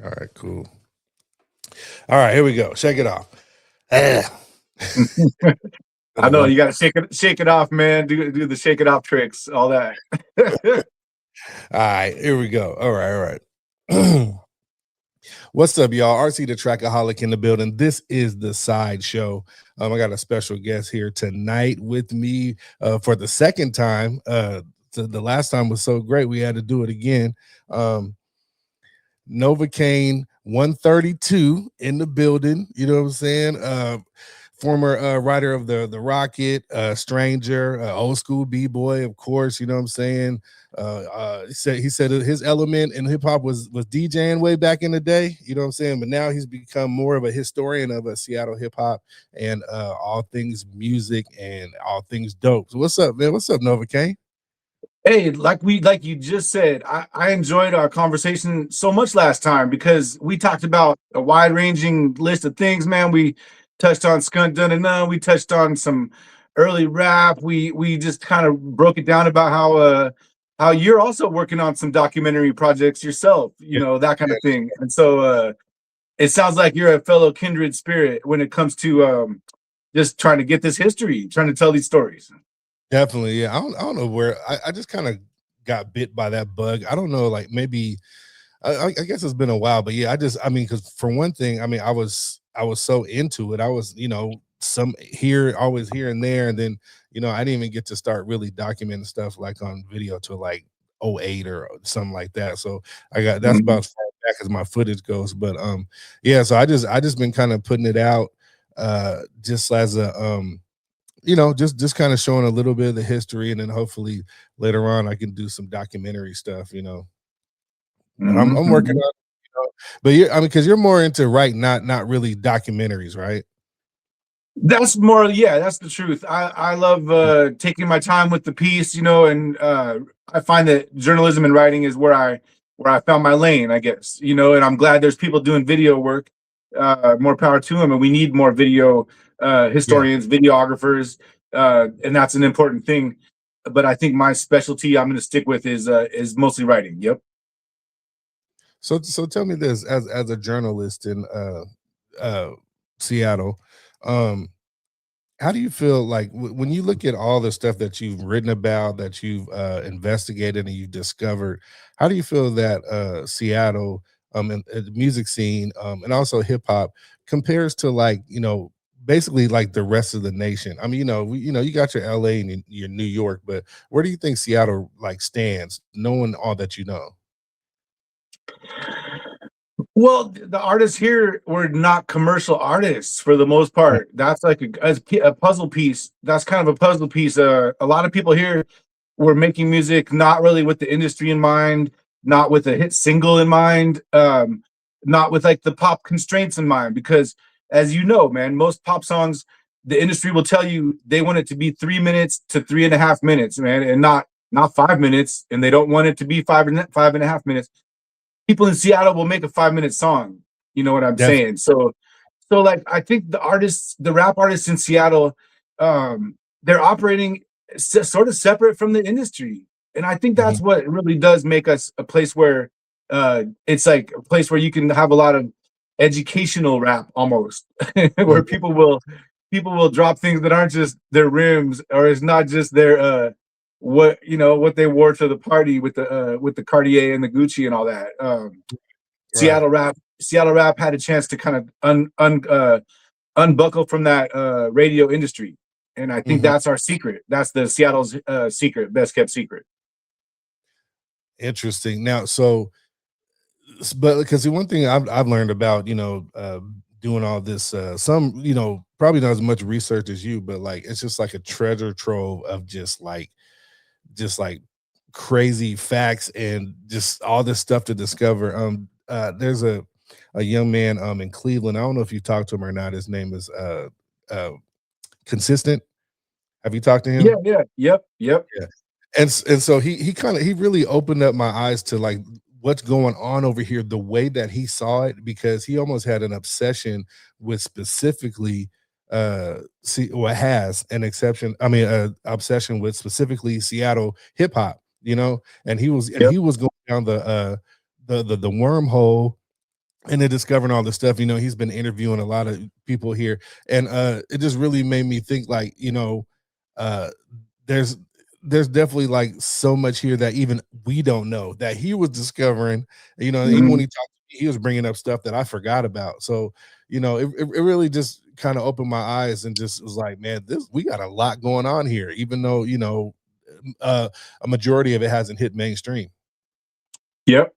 All right, cool. All right, here we go. Shake it off. Ah. I Gonna know run. you got to shake it off, man. Do the shake it off tricks, all that. All right, here we go. All right, all right. What's up, y'all? RC the Trackaholic in the building. This is the Cide Show. I got a special guest here tonight with me for the second time. The last time was so great, we had to do it again. Novocaine 132 in the building. You know what I'm saying? Former writer of the Rocket, Stranger, old school b-boy, of course. You know what I'm saying? He said that his element in hip hop was DJing way back in the day. You know what I'm saying? But now he's become more of a historian of Seattle hip hop and all things music and all things dope. So what's up, man? What's up, Novocaine? Hey, like you just said, I enjoyed our conversation so much last time because we talked about a wide ranging list of things, man. We touched on Skunt Dun and None, we touched on some early rap. We just kind of broke it down about how you're also working on some documentary projects yourself, Yeah, that kind yeah, of thing. And so it sounds like you're a fellow kindred spirit when it comes to just trying to get this history, trying to tell these stories. definitely. Yeah, I don't know where I just kind of got bit by that bug. I don't know, like maybe I guess it's been a while, but yeah, I mean, because for one thing, I mean, I was so into it. I was, some here, always here and there, and then I didn't even get to start really documenting stuff like on video till like '08 or something like that. So that's about Mhm. as far back as my footage goes. But yeah, so I just been kind of putting it out, just as a just kind of showing a little bit of the history, and then hopefully later on I can do some documentary stuff. But I'm working Mhm. on, but I mean, because you're more into not really documentaries, right? That's more, yeah, that's the truth. I love taking my time with the piece, and I find that journalism and writing is where I found my lane, I guess, and I'm glad there's people doing video work. More power to them, and we need more video Yeah. historians, videographers, and that's an important thing. But I think my specialty I'm going to stick with is mostly writing. Yep. So tell me this, as a journalist in uh Seattle, um how do you feel like when you look at all the stuff that you've written about, that you've investigated and you've discovered, how do you feel that Seattle and the music scene and also hip hop compares to, like, basically like the rest of the nation? I mean, you got your LA and your New York, but where do you think Seattle like stands, knowing all that you know? Well, the artists here were not commercial artists for the most Right. part. That's like a puzzle piece. That's kind of a puzzle piece. A lot of people here were making music not really with the industry in mind, not with a hit single in mind, not with like the pop constraints in mind. Because as you know, man, most pop songs, the industry will tell you they want it to be 3 minutes to 3.5 minutes, man, and not 5 minutes, and they don't want it to be five and a half minutes. People in Seattle will make a 5 minute song. You know what I'm Definitely. saying? So like I think the rap artists in Seattle, they're operating sort of separate from the industry, and I think Mhm. that's what really does make us a place where it's like a place where you can have a lot of educational rap almost, where Mhm. people will drop things that aren't just their rims, or it's not just their what they wore to the party with the Cartier and the Gucci and all that. Right. Seattle rap had a chance to kind of unbuckle from that radio industry, and I think Mhm. that's our secret. That's the Seattle's secret, best kept secret. Interesting. Now, so but because the one thing I've learned about, doing all this, some, probably not as much research as you, but like it's just like a treasure trove of just like crazy facts and just all this stuff to discover. There's a young man in Cleveland. I don't know if you talked to him or not. His name is uh Consistent. Have you talked to Yeah, him? yeah, yep, yep, Yeah. And so he really opened up my eyes to like what's going on over here, the way that he saw it, because he almost had an obsession with specifically see or has an exception, I mean, obsession with specifically Seattle hip hop, and he was yep. going down the wormhole and then discovering all this stuff, he's been interviewing a lot of people here, and it just really made me think, like, uh there's definitely like so much here that even we don't know that he was discovering. Even when Mhm. he talked to me, he was bringing up stuff that I forgot about. So it really just kind of opened my eyes and just was like, man, this we got a lot going on here, even though uh a majority of it hasn't hit mainstream. Yep.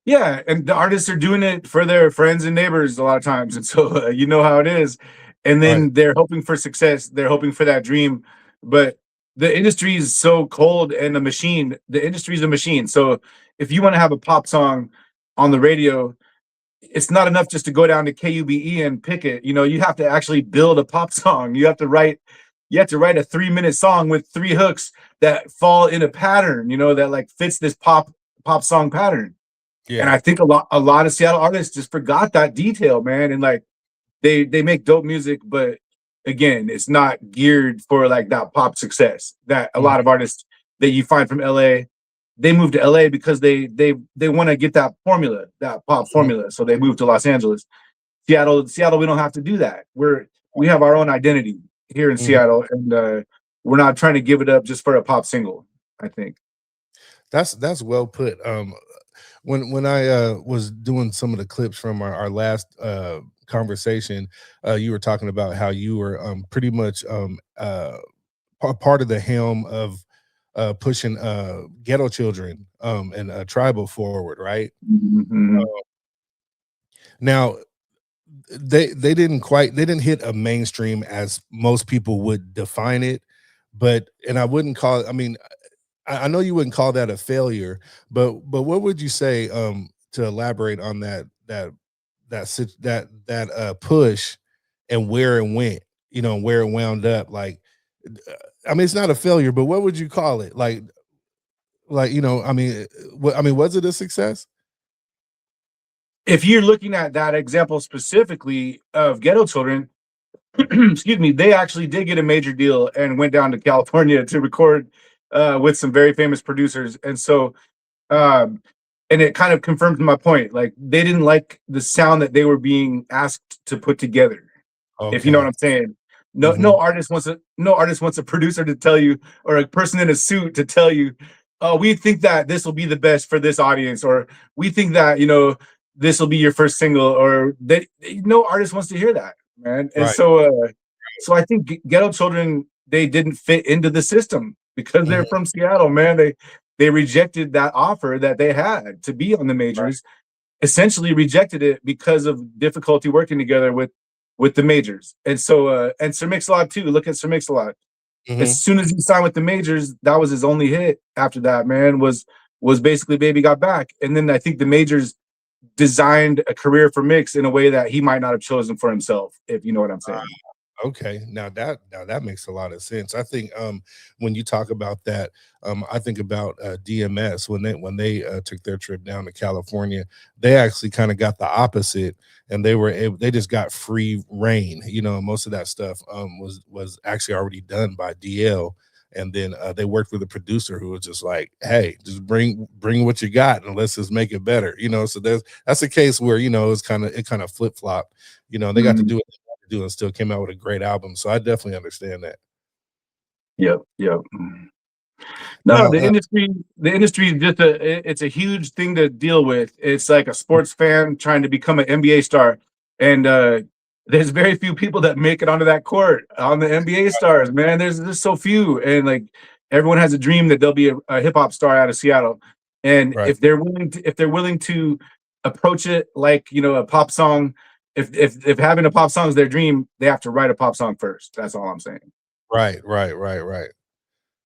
Yeah, and the artists are doing it for their friends and neighbors a lot of times, and so, you know how it is, and Right. then they're hoping for success, they're hoping for that dream, but the industry is so cold and a machine. The industry is a machine, so if you wanna have a pop song on the radio, it's not enough just to go down to KUBE and pick it. You have to actually build a pop song. You have to write a 3-minute song with 3 hooks that fall in a pattern, that like fits this pop song pattern. And Yeah. I think a lot of Seattle artists just forgot that detail, man. And like they make dope music, but again, it's not geared for like that pop success that a lot of Mhm. artists that you find from LA, they move to LA because they want to get that formula, that pop Mhm. formula. So they move to Los Angeles. Seattle, we don't have to do that. We have our own identity here in Mhm. Seattle, and we're not trying to give it up just for a pop single, I think. That's well put. When I was doing some of the clips from our last conversation, you were talking about how you were pretty much part of the helm of pushing ghetto children and tribal forward, right? Mhm. Now they didn't hit a mainstream as most people would define it, but and I wouldn't call it. I mean, I know you wouldn't call that a failure, but what would you say to elaborate on that push and where it went, where it wound up? Like, I mean, it's not a failure, but what would you call it? Like I mean, was it a success? If you're looking at that example specifically of ghetto children, excuse me, they actually did get a major deal and went down to California to record with some very famous producers. Um, and it kind of confirms my point. Like they didn't like the sound that they were being asked to put together, if you know what Okay. I'm saying. No, Hmm. no artist wants a producer to tell you, or a person in a suit to tell you, oh, we think that this will be the best for this audience, or we think that this will be your first single, or that no artist wants to hear that, man. And Right. so I think Ghetto Children, they didn't fit into the system because they're Hmm. from Seattle, man. They rejected that offer that they had to be on the Right. majors, essentially rejected it because of difficulty working together with the majors. And Sir Mix-a-Lot too. Look at Sir Mix-a-Lot. Hmm. As soon as he signed with the majors, that was his only hit after that, man, was basically Baby Got Back. And then I think the majors designed a career for Mix in a way that he might not have chosen for himself, if you know what I'm saying. Okay, now that makes a lot of sense. I think when you talk about that, I think about DMS when they took their trip down to California. They actually kind of got the opposite, and they just got free reign. Most of that stuff was actually already done by DL, and then they worked with a producer who was just like, "Hey, just bring what you got, and let's just make it better." So that's a case where it kind of flip flop. They got to Mhm. do it do and still came out with a great album. So I definitely understand that. Yep, yep. No, Now, the industry is just it's a huge thing to deal with. It's like a sports fan trying to become an NBA star. And there's very few people that make it onto that court on the NBA stars, man. There's so few. And like everyone has a dream that they'll be a hip hop star out of Seattle. And right, if they're willing to approach it like, a pop song, if having a pop song is their dream, they have to write a pop song first. That's all I'm saying. right, right, right, right,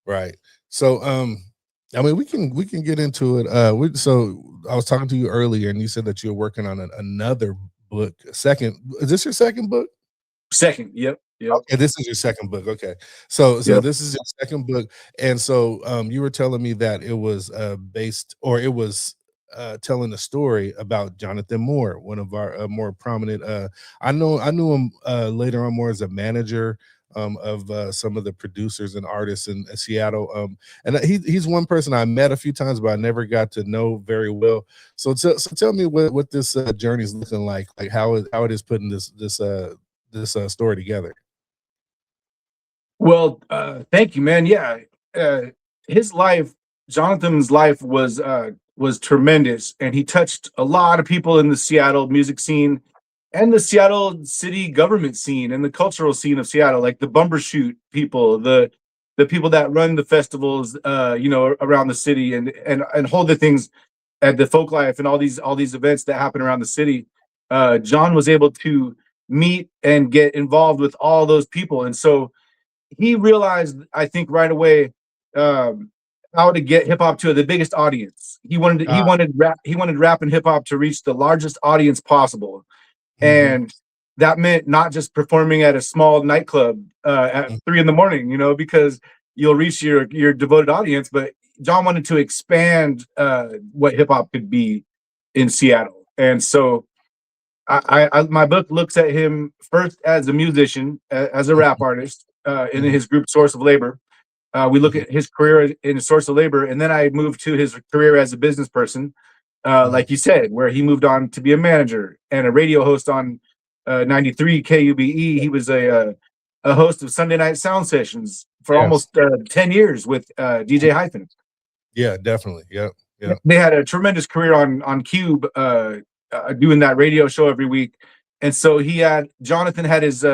right. So, I mean, we can get into it. So I was talking to you earlier, and you said that you're working on another book. Second, is this your second book? Second, yep, yep, Okay, this is your second book. Okay. So yep. this is your second book. And so you were telling me that it was based or it was telling a story about Jonathan Moore, one of our more prominent I knew him later on more as a manager of some of the producers and artists in Seattle. And he's one person I met a few times, but I never got to know very well. So tell me what this journey is looking like how it is putting this story together. Well, thank you, man. Yeah, uh, his life, Jonathan's life was tremendous, and he touched a lot of people in the Seattle music scene and the Seattle city government scene and the cultural scene of Seattle, like the Bumbershoot people, the people that run the festivals, around the city and hold the things at the folk life and all these events that happen around the city. John was able to meet and get involved with all those people, and so he realized, I think, right away, um, how to get hip hop to the biggest audience. He wanted rap and hip hop to reach the largest audience possible, Mm-hmm. and that meant not just performing at a small nightclub at 3 in the morning, because you'll reach your devoted audience. But John wanted to expand what hip hop could be in Seattle, and so my book looks at him first as a musician, as a rap artist, in Mm-hmm. his group Source of Labor. We look Hmm. at his career in Source of Labor, and then I moved to his career as a business person, Hmm. like you said, where he moved on to be a manager and a radio host on 93 KUBE. He was a host of Sunday night sound sessions for Yes. almost 10 years with DJ Hyphen. Yeah, definitely. Yep. Yep. They had a tremendous career on Cube, doing that radio show every week. And so Jonathan had his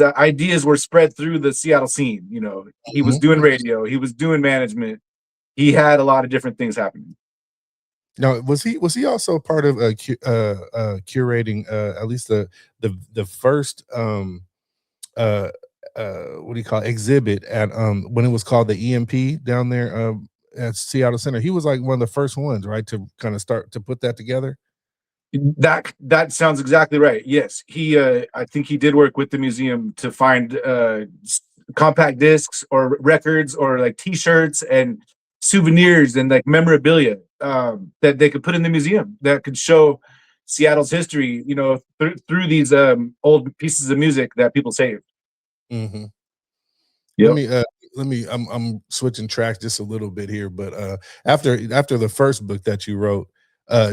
ideas were spread through the Seattle scene. He was Mhm. doing radio, he was doing management, he had a lot of different things happening. Now, was he also part of curating at least the first uh what do you call it, exhibit at when it was called the EMP down there at Seattle Center? He was like one of the first ones, right, to kind of start to put that together. That sounds exactly right. Yes, I think he did work with the museum to find compact discs or records or like T-shirts and souvenirs and like memorabilia, that they could put in the museum that could show Seattle's history, through these old pieces of music that people saved. Hmm. Let Yep. me I'm switching tracks just a little bit here, but after the first book that you wrote,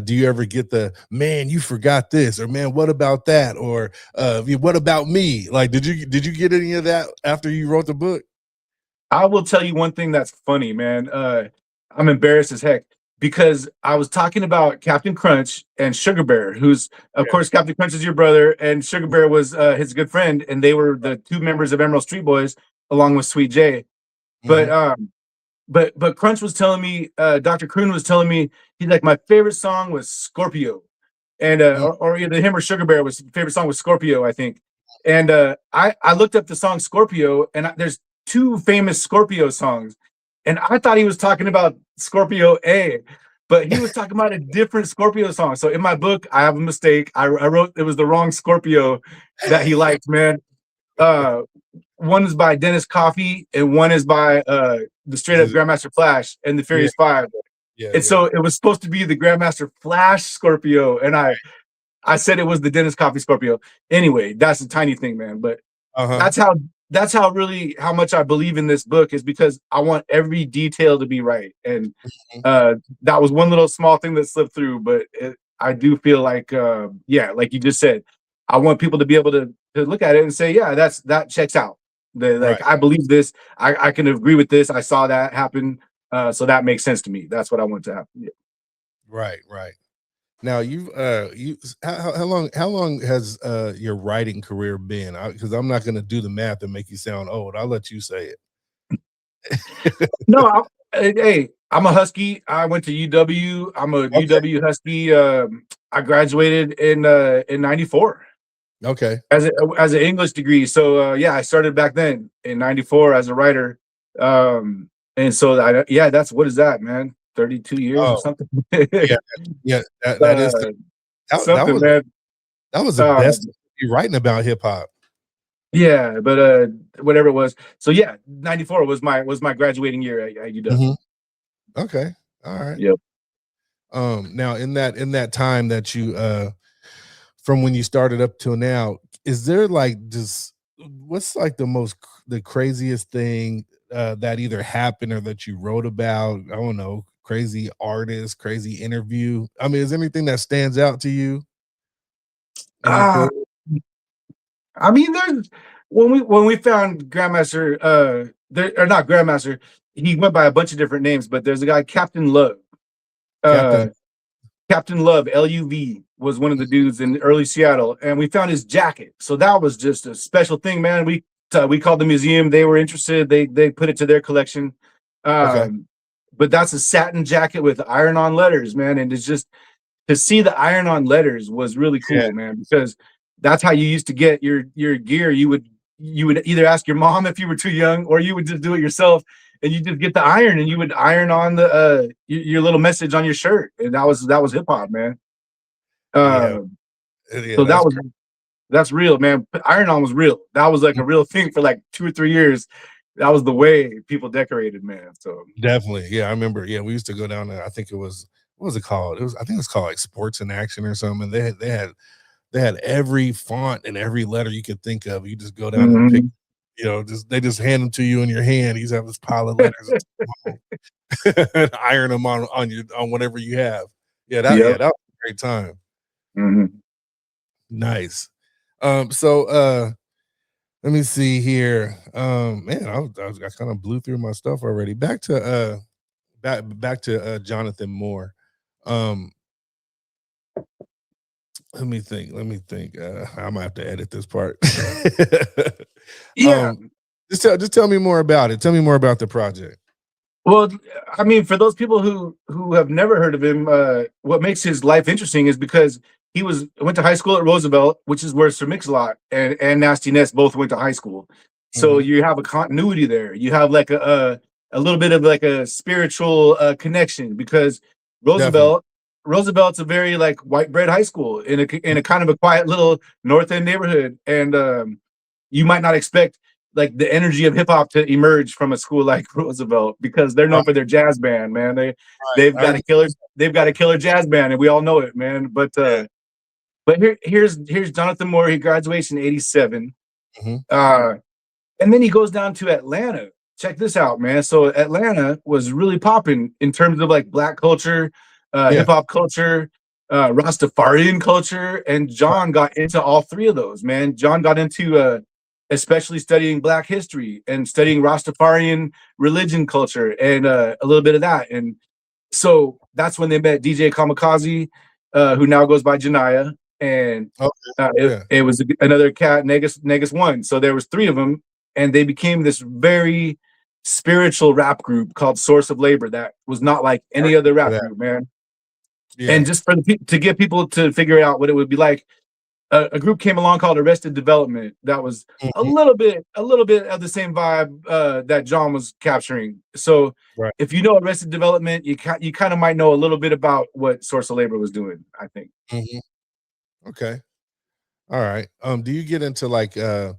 do you ever get the man, you forgot this, or man, what about that, or what about me? Like, did you get any of that after you wrote the book? I will tell you one thing that's funny, man. I'm embarrassed as heck because I was talking about Captain Crunch and Sugar Bear, who's, of Yeah. course, Captain Crunch is your brother, and Sugar Bear was his good friend, and they were the two members of Emerald Street Boys along with Sweet J. But Hmm. but Crunch was telling me, Dr. Kroon was telling me, he's like, my favorite song was Scorpio, and or either him or Sugar Bear was favorite song was Scorpio, I think. And I looked up the song Scorpio, and there's two famous Scorpio songs, and I thought he was talking about Scorpio A, but he was talking about a different Scorpio song. So in my book, I have a mistake. I wrote it was the wrong Scorpio that he liked, man. Uh, One is by Dennis Coffey, and one is by the straight up Grandmaster Flash and the Yeah, Furious Five. yeah, And yeah. so it was supposed to be the Grandmaster Flash Scorpio, and I said it was the Dennis Coffey Scorpio. Anyway, that's a tiny thing, man. But Uh-huh. that's how how much I believe in this book is because I want every detail to be right. And Mhm. that was one little small thing that slipped through, but I do feel like yeah, like you just said, I want people to be able to look at it and say, yeah, that checks out. Like Right, I believe this, I can agree with this. I saw that happen. So that makes sense to me. That's what I want to happen. Yeah. right, right. Now how long has your writing career been? Because I'm not going to do the math and make you sound old. I'll let you say it. No, hey, I'm a Husky. I went to UW. I'm a Okay. UW Husky. I graduated in '94 Okay. as an English degree. So yeah, I started back then in '94 as a writer. And so yeah, that's what is that, man? 32 years or Oh, something. yeah, yeah. That is uh, that Something, was man. the best Um, to be writing about hip hop. yeah, but whatever it was. So yeah, '94 was my graduating year at UW. Mhm. Okay. All right. Yep. Now in that time that you from when you started up till now, is there like just what's like the craziest thing that either happened or that you wrote about? I don't know, crazy artist, crazy interview. I mean, is there anything that stands out to you? Ah, Anything? I mean, there's when we found Grandmaster, there or not Grandmaster, he went by a bunch of different names, but there's a guy, Captain Love. Captain. Uh, Captain Love, LUV, was one of the dudes in early Seattle, and we found his jacket. So that was just a special thing, man. We called the museum. They were interested. They put it to their collection. Okay. Um, but that's a satin jacket with iron-on letters, man, and it's just to see the iron-on letters was really Yeah. cool, man, because that's how you used to get your gear. You would either ask your mom if you were too young, or you would just do it yourself, and you just get the iron and you would iron on the your little message on your shirt, and that was hip hop, man. Yeah. Uh, Yeah. so That's crazy. that's real, man. Iron on was real. That was like a real thing for like 2 or 3 years. That was the way people decorated, man. So Definitely. Yeah. I remember. Yeah. We used to go down there. I think it was, what was it called? I think it was called like Sports in Action or something. They had every font and every letter you could think of. You just go down and pick, mhm. just they just hand them to you in your hand. You just have this pile of letters and iron them on whatever you have. Yep. That was a great time. Mhm. Nice. So let me see here. Man, I kind of blew through my stuff already. Back to Jonathan Moore. Um, let me think. Let me think. I might have to edit this part. Yeah. um, just tell me more about it. Tell me more about the project. Well, I mean, for those people who have never heard of him, what makes his life interesting is because he went to high school at Roosevelt, which is where Sir Mix-a-Lot and Nasty Ness both went to high school. So Hmm. you have a continuity there. You have like a little bit of like a spiritual connection because Definitely. Roosevelt Roosevelt's a very like white bread high school in a kind of a quiet little North End neighborhood, and you might not expect like the energy of hip hop to emerge from a school like Roosevelt because they're known for Right, their jazz band, man. right. I remember. They've got a killer jazz band, and we all know it, man. But here's Jonathan Moore. He graduates in '87. Mhm. Uh, and then he goes down to Atlanta. Check this out, man. So Atlanta was really popping in terms of like black culture, Yeah. hip hop culture, Rastafarian culture, and Right. John got into all three of those. Man, John got into especially studying Black history and studying Rastafarian religion culture and a little bit of that. And so that's when they met DJ Kamikaze, who now goes by Janaya, and Okay. it, Yeah. it was another cat, Negus one. So there was three of them, and they became this very spiritual rap group called Source of Labor that was not like I any other remember rap that. group, man. Yeah. And just for to get people to figure out what it would be like, a group came along called Arrested Development that was Mhm. a little bit of the same vibe that John was capturing. So Right. if you know Arrested Development, you kind of might know a little bit about what Source of Labor was doing, I think. Mhm. Okay. All right. Do you get into like uh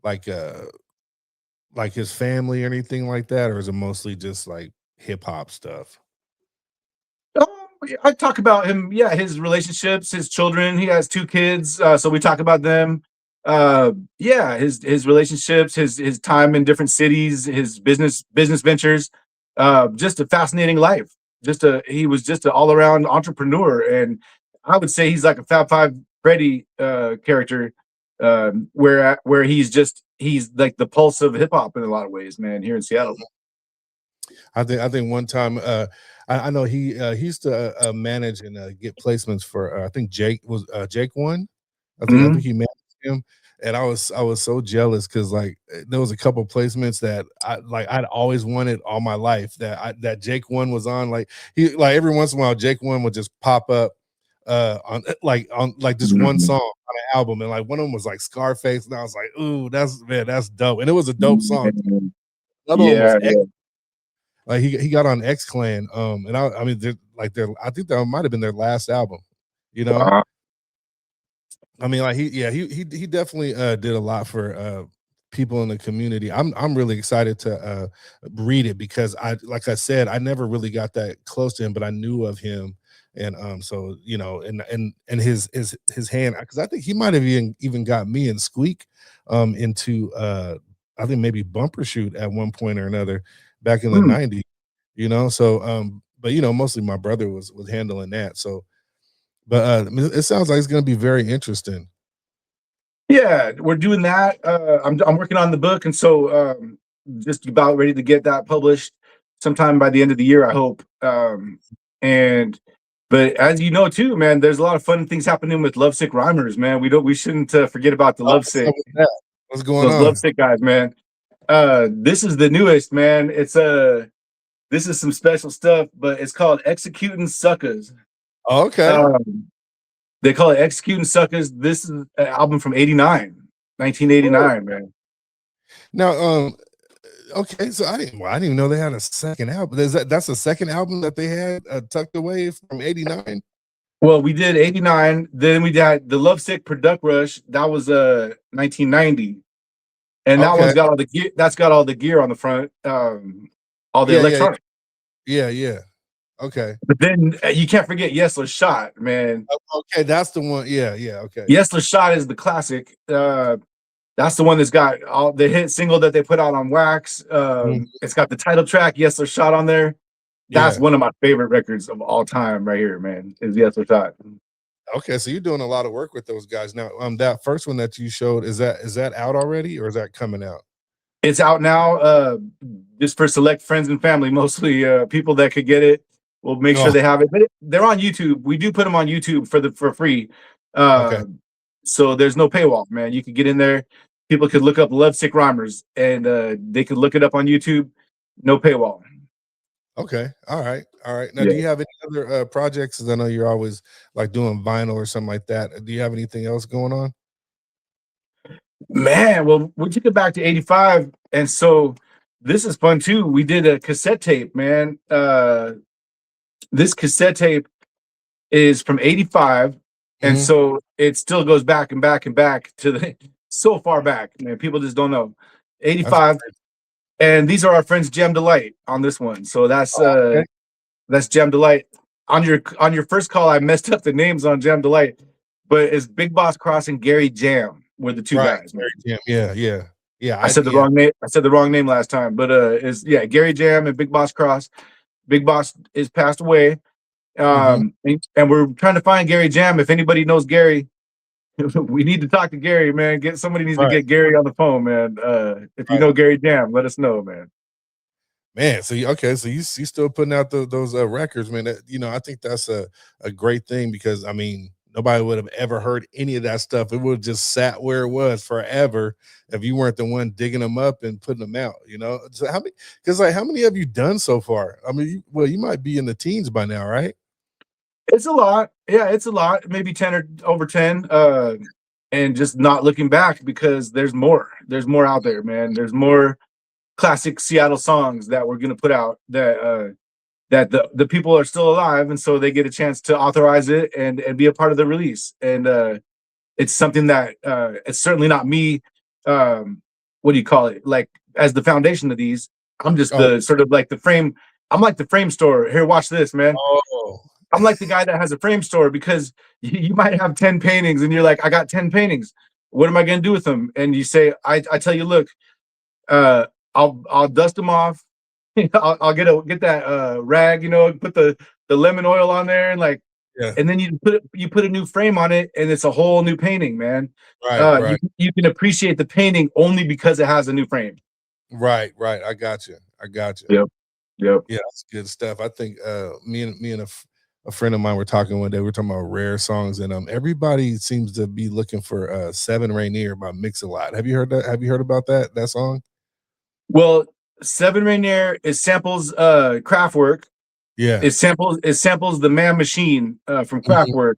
like his family or anything like that, or is it mostly just like hip hop stuff? I talk about him, yeah, his relationships, his children. He has two kids, so we talk about them. Yeah, his relationships, his time in different cities, his business ventures. Just a fascinating life. He was just an all around entrepreneur, and I would say he's like a Fab Five Freddy character, where he's like the pulse of hip hop in a lot of ways, man. Here in Seattle. I think one time I know he used to manage and get placements for I think Jake one. I think Mhm. he managed him, and I was so jealous because like there was a couple placements that I'd always wanted all my life that Jake one was on. Like he like every once in a while Jake one would just pop up on just one Mhm. song on an album, and like one of them was like Scarface, and I was like, ooh, that's dope, and it was a dope song. Another one was Yeah, yeah. like he got on X Clan, and I mean, I think that might have been their last album. You know, Wow. I mean, like he definitely did a lot for people in the community. I'm really excited to read it because like I said, I never really got that close to him, but I knew of him and so and his hand, because I think he might have even got me and Squeak into I think maybe Bumper Shoot at one point or another back in the Hmm. 90s, so but mostly my brother was handling that. So but I mean, it sounds like it's going to be very interesting. Yeah, we're doing that. I'm working on the book, and so just about ready to get that published sometime by the end of the year, I hope. And but as you know too, man, there's a lot of fun things happening with Lovesick Rhymers, man. We shouldn't forget about the Oh, what's up Lovesick, with that? What's going those on? Lovesick guys, man. This is the newest, man. This is some special stuff, but it's called Executing Suckers. Oh, okay. Um, they call it Executing Suckers. This is an album from '89, Whoa. 1989, man. Now, okay, so I didn't even know they had a second album. That's the second album that they had tucked away from '89. Well, we did '89, then we had the Lovesick Product Rush. That was 1990, and that Okay. one's got all the gear. That's got all the gear on the front, all the Yeah, yeah, electronic. yeah, yeah. Okay. But then you can't forget Yesler Shot, man. Okay, that's the one. Yeah, yeah. Okay. Yesler Shot is the classic. That's the one that's got all the hit single that they put out on Wax. Mhm. It's got the title track, Yesler Shot, on there. That's Yeah. one of my favorite records of all time, right here, man. Is Yesler Shot. Okay, so you're doing a lot of work with those guys now. That first one that you showed, is that out already or is that coming out? It's out now, just for select friends and family, mostly people that could get it. We'll make sure Oh, they have it. But they're on YouTube. We do put them on YouTube for free. okay. So there's no paywall, man. You could get in there. People could look up Lovesick Rhymers, and they could look it up on YouTube. No paywall. Okay. All right. All right. Now, do Yeah. you have any other projects? 'Cause I know you're always like doing vinyl or something like that. Do you have anything else going on? Man, well, we took it back to '85, and so this is fun too. We did a cassette tape, man. This cassette tape is from '85, and Hmm. so it still goes back and back and back to the so far back, man. People just don't know. That's '85, and these are our friends Jam Delight on this one. So okay. that's Jam Delight. On your first call, I messed up the names on Jam Delight, but it's Big Boss Cross and Gary Jam were the two Right. guys, man. Very Jam. Yeah. Yeah. Yeah. I said the Yeah. wrong name. I said the wrong name last time, but is yeah, Gary Jam and Big Boss Cross. Big Boss is passed away. Hmm. And we're trying to find Gary Jam. If anybody knows Gary, we need to talk to Gary, man. Somebody needs to Right. get Gary on the phone, man. If you Right. know Gary Jam, let us know, man. Man, so okay, so you still putting out those records, man. I think that's a great thing because I mean nobody would have ever heard any of that stuff. It would have just sat where it was forever if you weren't the one digging them up and putting them out. So how many? Because like how many have you done so far? I mean, you might be in the teens by now, right? It's a lot. Yeah, it's a lot. Maybe 10 or over 10. And just not looking back because there's more. There's more out there, man. There's more classic Seattle songs that we're gonna put out that the people are still alive, and so they get a chance to authorize it and be a part of the release. And it's something that it's certainly not me. What do you call it? Like as the foundation of these, I'm just Oh, the sort of like the frame. I'm like the frame store. Here, watch this, man. oh, I'm like the guy that has a frame store because you might have 10 paintings and you're like, I got 10 paintings. What am I gonna do with them? And you say, I tell you, look, uh, I'll dust them off. I'll get that rag, put the lemon oil on there and like, yeah, and then you put a new frame on it and it's a whole new painting, man. right, right, You can appreciate the painting only because it has a new frame. right, right. I got you. I got you. Yep. Yep. Yeah, that's good stuff. I think me and a friend of mine were talking one day. We are talking about rare songs, and everybody seems to be looking for Seven Rainier by Mix a Lot. Have you heard that? Have you heard about that song? Well, Seven Rainier is samples Kraftwerk. Yeah. It samples the Man Machine from Mhm. Kraftwerk,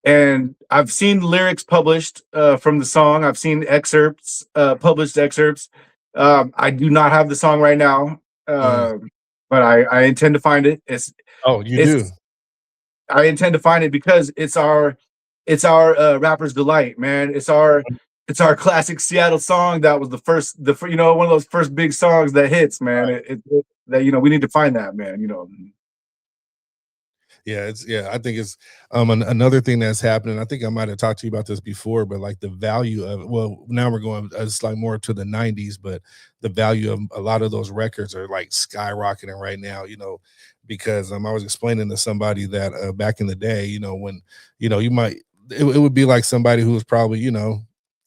and I've seen lyrics published from the song. I've seen excerpts, published excerpts. I do not have the song right now, Mm. but I intend to find it. Oh, you do? It's I intend to find it because it's our rapper's delight, man. It's our classic Seattle song that was one of those first big songs that hits, man. Right. That we need to find that, man. Yeah, I think it's another thing that's happening. I think I might have talked to you about this before, but like the value of, well, now we're going it's like more to the 90s, but the value of a lot of those records are like skyrocketing right now, because I was explaining to somebody that back in the day, when you might, it would be like somebody who was probably,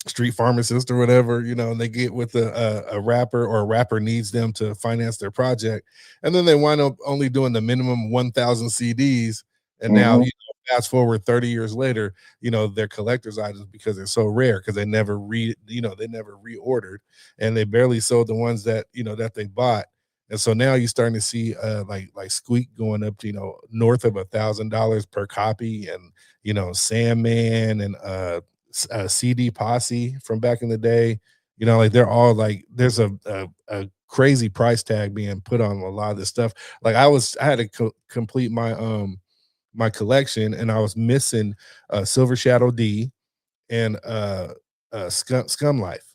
street pharmacist or whatever, and they get with a rapper, or a rapper needs them to finance their project, and then they wind up only doing the minimum 1,000 CDs, and now, Mhm, fast forward 30 years later, they're collector's items because they're so rare, because they never reordered, and they barely sold the ones that that they bought. And so now you're starting to see like Squeak going up to north of $1,000 per copy, and Sandman, and CD Posse from back in the day. Like they're all like, there's a crazy price tag being put on a lot of this stuff. Like I had to complete my collection, and I was missing Silver Shadow D, and Scum Life.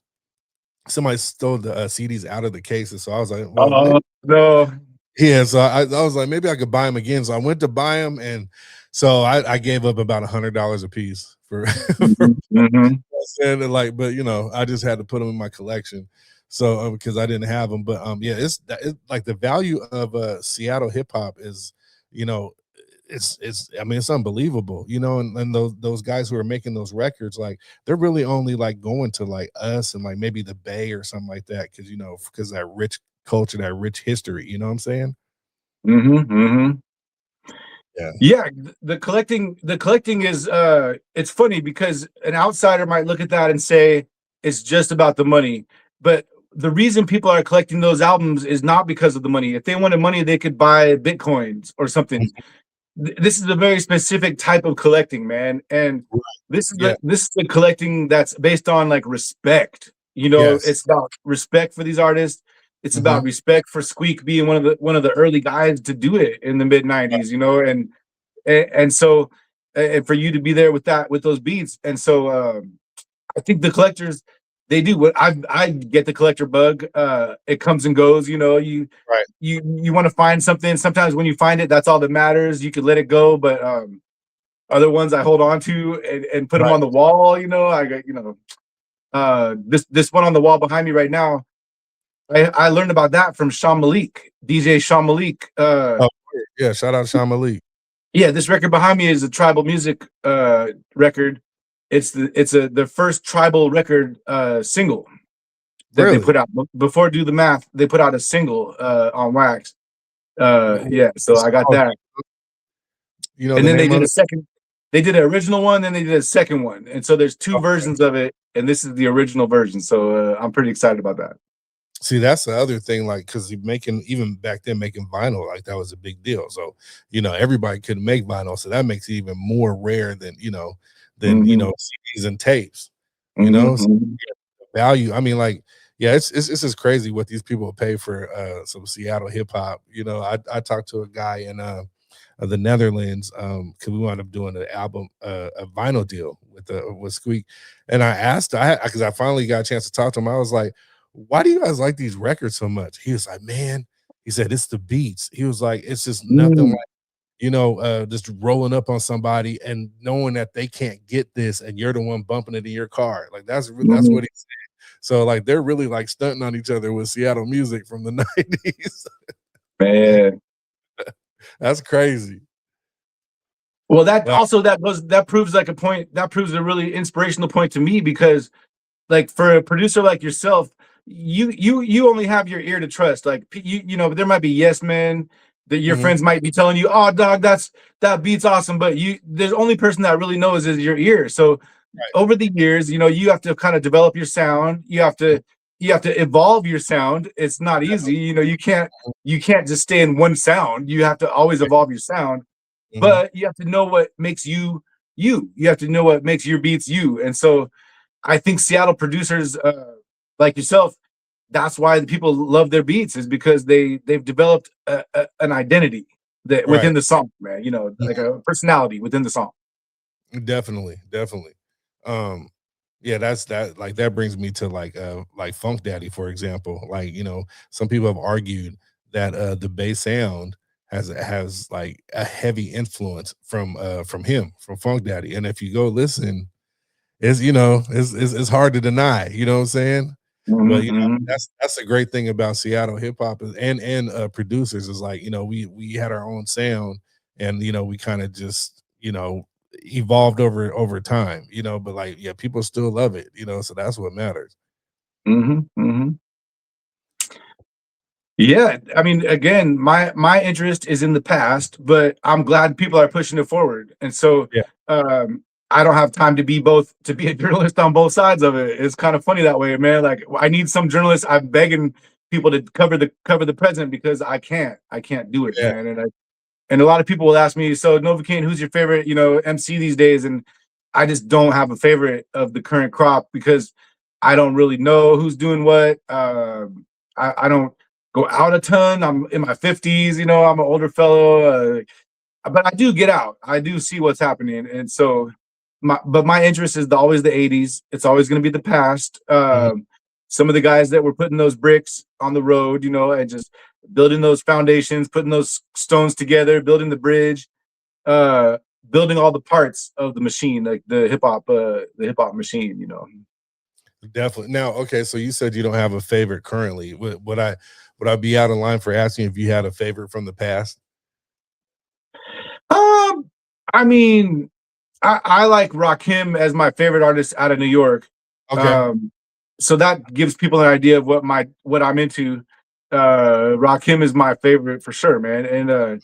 Somebody stole the CDs out of the cases, so I was like, well, maybe, no. yeah. So I was like, maybe I could buy them again. So I went to buy them, and so I gave up about $100 a piece for for Mhm, mhm, and like, but I just had to put them in my collection. So because I didn't have them, but yeah, it's like the value of Seattle hip hop is, you know, it's I mean, it's unbelievable, and those guys who are making those records, like they're really only like going to like us and like maybe the Bay or something like that, because that rich culture, that rich history, you know what I'm saying? mhm, mhm. Yeah. Yeah, the collecting is it's funny because an outsider might look at that and say it's just about the money. But the reason people are collecting those albums is not because of the money. If they wanted money, they could buy Bitcoins or something. Mhm. This is a very specific type of collecting, man. And Right. this is Yeah. the collecting that's based on like respect. Yes. It's about respect for these artists. It's Hmm. about respect for Squeak being one of the early guys to do it in the mid '90s, and so and for you to be there with that with those beats. And so I think the collectors, they do what I get the collector bug. It comes and goes. Right. You want to find something. Sometimes when you find it, that's all that matters. You could let it go, but other ones I hold on to and put them on Right. the wall. I got this one on the wall behind me right now. I learned about that from Sean Malik, DJ Sean Malik. Oh, yeah. Shout out to Sean Malik. Yeah, this record behind me is a tribal music record. It's the first tribal record single that they Really? put out. Before Do the Math, they put out a single on wax. Yeah, so What's I it got called? that. You know And the then they name did of a it? second, they did an original one, then they did a second one. And so there's two Okay. versions of it, and this is the original version. So I'm pretty excited about that. See, that's the other thing, like, because making, even back then, making vinyl, like that was a big deal. So, everybody couldn't make vinyl. So that makes it even more rare than, Hmm. CDs and tapes, So Hmm. yeah, the value. I mean, like, yeah, it's just crazy what these people pay for some Seattle hip hop. I talked to a guy in the Netherlands, because we wound up doing an album, a vinyl deal with Squeak, and I asked, because I finally got a chance to talk to him. I was like, why do you guys like these records so much? He was like, man, he said, it's the beats. He was like, it's just nothing like, Mm, just rolling up on somebody and knowing that they can't get this, and you're the one bumping it in your car. Like that's mhm. what he said. So like they're really like stunting on each other with Seattle music from the 90s. Man. That's crazy. Well, that Like, also that proves like a point. That proves a really inspirational point to me because like for a producer like yourself, you only have your ear to trust. Like there might be yes men that your mhm, friends might be telling you, "Oh, dog, that beat's awesome," but there's only person that really knows is your ear. So over the years, you have to kind of develop your sound. You have to evolve your sound. It's not easy. You can't just stay in one sound. You have to always evolve your sound, mhm, but you have to know what makes you you. You have to know what makes your beats you. And so I think Seattle producers like yourself, that's why the people love their beats is because they've developed an identity that right. within the song, man. Like Mhm. a personality within the song. Definitely, definitely. Um, yeah, like that brings me to like Funk Daddy, for example. Like, some people have argued that the bass sound has like a heavy influence from him, from Funk Daddy. And if you go listen, it's, you know, it's hard to deny, you know what I'm saying? But, Mhm, you know, mhm, that's a great thing about Seattle hip hop and producers is like, you know, we had our own sound, and, you know, we kind of just, you know, evolved over time, you know, but like, yeah, people still love it, you know, so that's what matters. mhm, mhm. Yeah, I mean, again, my interest is in the past, but I'm glad people are pushing it forward. And so, Yeah. I don't have time to be both to be a journalist on both sides of it. It's kind of funny that way, man. Like I need some journalists. I'm begging people to cover the present because I can't do it, Yeah. man. And a lot of people will ask me, so Novocaine, who's your favorite, MC these days? And I just don't have a favorite of the current crop because I don't really know who's doing what. I don't go out a ton. I'm in my 50s, I'm an older fellow, but I do get out. I do see what's happening, and so my interest is always the '80s. It's always going to be the past. Mhm. Some of the guys that were putting those bricks on the road, and just building those foundations, putting those stones together, building the bridge, uh, building all the parts of the machine, like the hip hop machine. Definitely. Now, okay, so you said you don't have a favorite currently. Would I be out of line for asking if you had a favorite from the past? Um, I mean, I like Rakim as my favorite artist out of New York. Okay. Um, so that gives people an idea of what I'm into. Rakim is my favorite for sure, man. And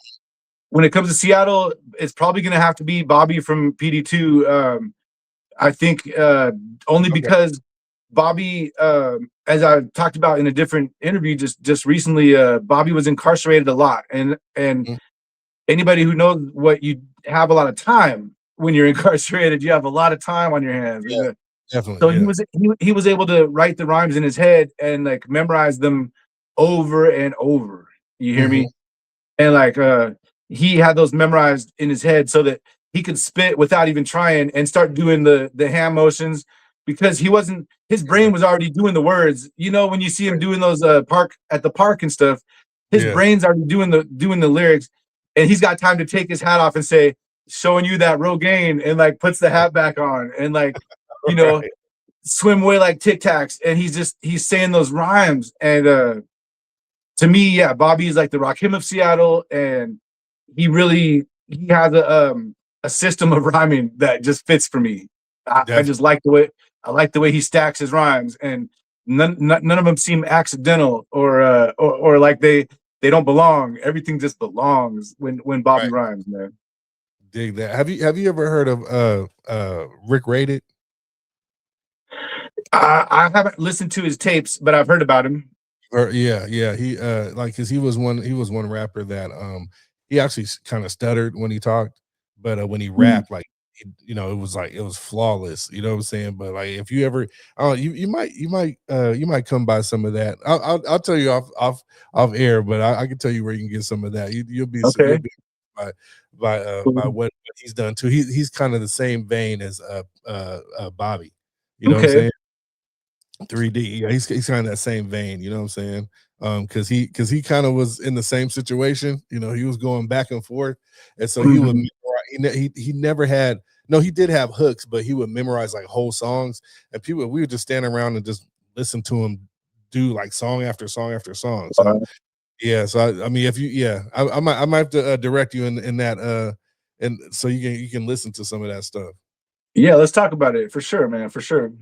when it comes to Seattle, it's probably gonna have to be Bobby from PD2. I think only Okay. because Bobby, as I talked about in a different interview just recently, Bobby was incarcerated a lot, and Mhm. anybody who knows what you have a lot of time when you're incarcerated, you have a lot of time on your hands. Yeah. Definitely. So he Yeah. was he was able to write the rhymes in his head and like memorize them over and over. You hear Mhm. me? And like he had those memorized in his head so that he could spit without even trying and start doing the hand motions because he wasn't his Yeah. brain was already doing the words. When you see him doing those park at the park and stuff, his Yeah. brain's already doing the lyrics, and he's got time to take his hat off and say, showing you that Rogaine, and like puts the hat back on and like, you know, Right. swim away like Tic Tacs, and he's saying those rhymes. And to me, yeah, Bobby is like the Rakim of Seattle, and he has a system of rhyming that just fits for me. I Definitely. just like the way he stacks his rhymes, and none of them seem accidental or like they don't belong. Everything just belongs when Bobby Right. rhymes, man. Dig that. Have you ever heard of Rick Rated? I haven't listened to his tapes, but I've heard about him. Or yeah, yeah, he like cuz he was one rapper that he actually kind of stuttered when he talked, but when he Mm. rapped like you know, it was like it was flawless, you know what I'm saying? But like if you ever you might come by some of that. I'll tell you off air, but I can tell you where you can get some of that. You'll Okay. be by Cool. what he's done too. He's kind of the same vein as Bobby. You know what I'm Okay. saying? 3D, yeah, he's kind of that same vein, you know what I'm saying? Because he kind of was in the same situation, you know, he was going back and forth, and so he would Mhm. memorize. He never had no, he did have hooks, but he would memorize like whole songs, and people we would just stand around and just listen to him do like song after song after song. So yeah, so I mean, if you yeah, I might have to direct you in that and so you can listen to some of that stuff. Yeah, let's talk about it for sure, man. For sure.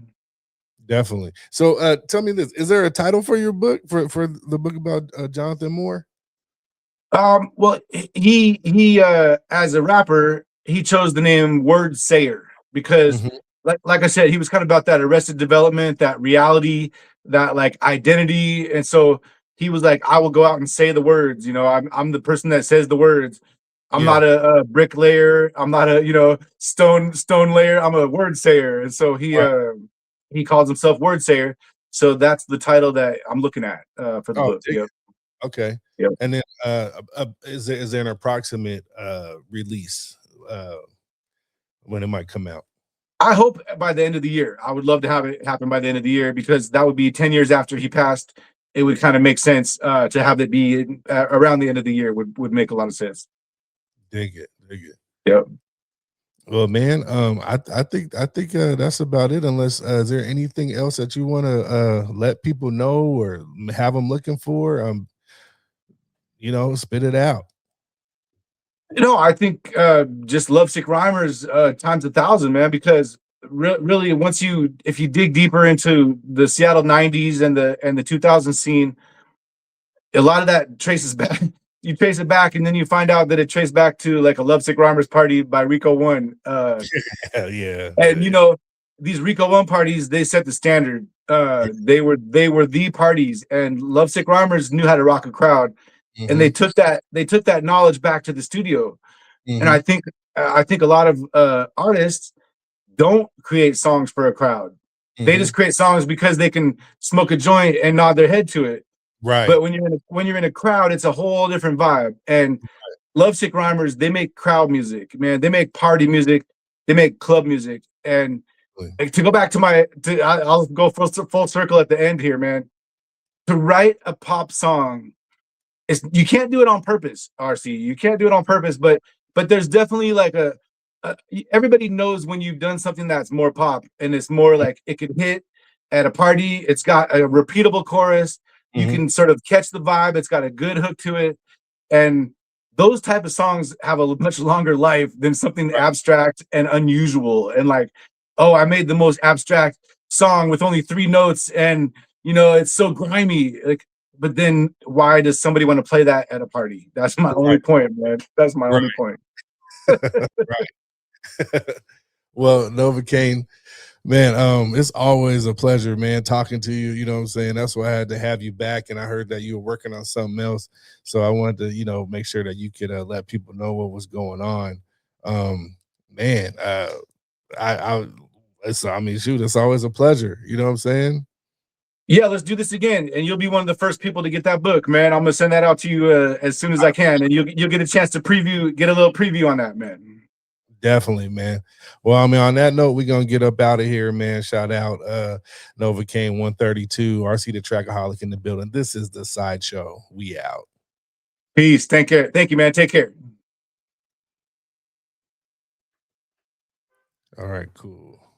Definitely. So, tell me this: is there a title for your book for the book about Jonathan Moore? Well, he as a rapper, he chose the name Word Sayer because, Mhm. like I said, he was kind of about that Arrested Development, that reality, that like identity, and so he was like, I will go out and say the words. I'm the person that says the words. I'm Yeah. not a bricklayer. I'm not a stone layer. I'm a word sayer, and so Right. he calls himself Word Sayer. So that's the title that I'm looking at for the Oh, book. dig Yep. it. Okay. Yep. And then, is there an approximate release when it might come out? I hope by the end of the year. I would love to have it happen by the end of the year because that would be 10 years after he passed. it would kind of make sense to have it be around the end of the year would make a lot of sense. Dig it, dig it. Yep. Well, man, I think that's about it. Unless is there anything else that you want to let people know or have them looking for? Spit it out. I think just Lovesick Rhymers times 1,000, man. Because really, if you dig deeper into the Seattle '90s and the 2000 scene, a lot of that traces back. You trace it back, and then you find out that it traced back to like a Lovesick Rhymers party by Rico One. Yeah, yeah, And yeah. these Rico One parties, they set the standard. They were the parties, and Lovesick Rhymers knew how to rock a crowd, and Mm-hmm, they took that knowledge back to the studio. And mm-hmm. I think a lot of artists don't create songs for a crowd. They Mm-hmm. just create songs because they can smoke a joint and nod their head to it. Right. But when you're in a crowd, it's a whole different vibe. And Lovesick Rhymers, they make crowd music, man. They make party music. They make club music. And Really. like, to go back to I'll go full circle at the end here, man. To write a pop song, you can't do it on purpose, RC. You can't do it on purpose, but there's definitely like a everybody knows when you've done something that's more pop and it's more like it could hit at a party. It's got a repeatable chorus. You Mm-hmm. can sort of catch the vibe. It's got a good hook to it, and those type of songs have a much longer life than something Right. abstract and unusual. And like, oh, I made the most abstract song with only 3 notes, and it's so grimy. Like, but then why does somebody want to play that at a party? That's my only Right. point, man. That's my Right. only point. Right. Well, Novocaine, man, it's always a pleasure, man, talking to you. You know what I'm saying? That's why I had to have you back. And I heard that you were working on something else. So I wanted to, make sure that you could let people know what was going on. Man, I, I mean, shoot, it's always a pleasure. You know what I'm saying? Yeah, let's do this again, and you'll be one of the first people to get that book, man. I'm gonna send that out to you as soon as I can, and you'll get a chance to get a little preview on that, man. Definitely, man. Well, I mean, on that note, we're gonna get up out of here, man. Shout out Novocaine 132, RC the Trackaholic in the building. This is the Sideshow. We out. Peace. Thank you, man. Take care. All right, cool.